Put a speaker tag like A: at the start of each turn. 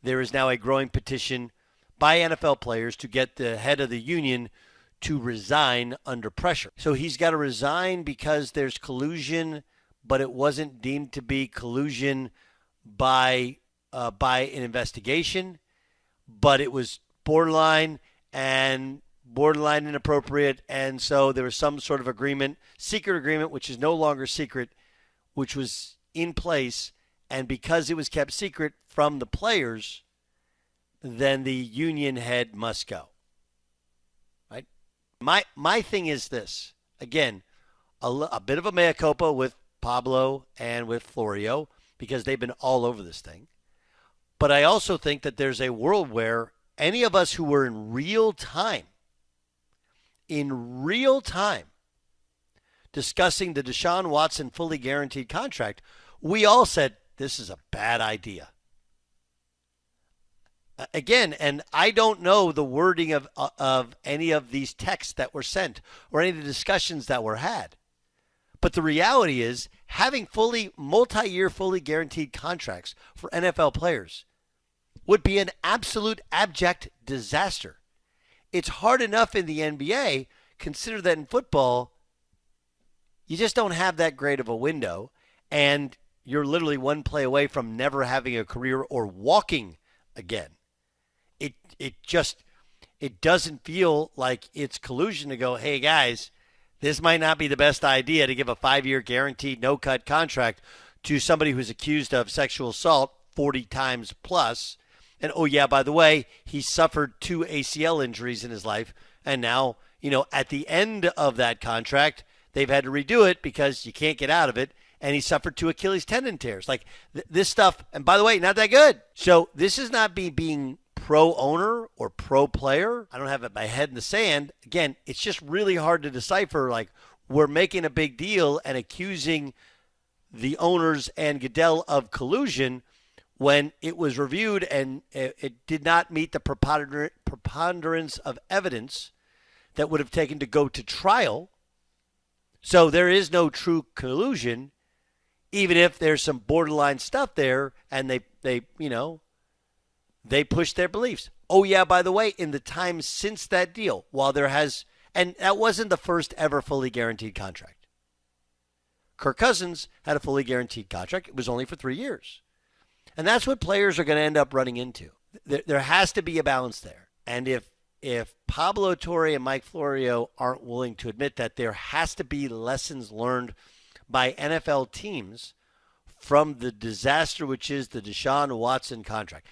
A: there is now a growing petition by NFL players to get the head of the union to resign under pressure. So he's got to resign because there's collusion, but it wasn't deemed to be collusion by an investigation, but it was borderline inappropriate, and so there was some sort of agreement, secret agreement, which is no longer secret, which was in place, and because it was kept secret from the players, then the union head must go. Right? My thing is this. Again, a bit of a mea culpa with Pablo and with Florio because they've been all over this thing. But I also think that there's a world where any of us who were in real time, discussing the Deshaun Watson fully guaranteed contract, we all said, this is a bad idea. Again, and I don't know the wording of any of these texts that were sent or any of the discussions that were had. But the reality is having multi-year fully guaranteed contracts for NFL players would be an absolute abject disaster. It's hard enough in the NBA. Consider that in football, you just don't have that great of a window, and you're literally one play away from never having a career or walking again. It doesn't feel like it's collusion to go, hey guys, this might not be the best idea to give a 5-year guaranteed no-cut contract to somebody who's accused of sexual assault 40 times plus. And, oh, yeah, by the way, he suffered 2 ACL injuries in his life. And now, at the end of that contract, they've had to redo it because you can't get out of it. And he suffered 2 Achilles tendon tears. Like this stuff, and by the way, not that good. So this is not me being pro-owner or pro-player. I don't have my head in the sand. Again, it's just really hard to decipher. Like, we're making a big deal and accusing the owners and Goodell of collusion when it was reviewed and it did not meet the preponderance of evidence that would have taken to go to trial. So there is no true collusion, even if there's some borderline stuff there and they push their beliefs. Oh, yeah, by the way, in the time since that deal, while there has, and that wasn't the first ever fully guaranteed contract. Kirk Cousins had a fully guaranteed contract. It was only for 3 years. And that's what players are going to end up running into. There has to be a balance there. And if Pablo Torre and Mike Florio aren't willing to admit that there has to be lessons learned by NFL teams from the disaster which is the Deshaun Watson contract,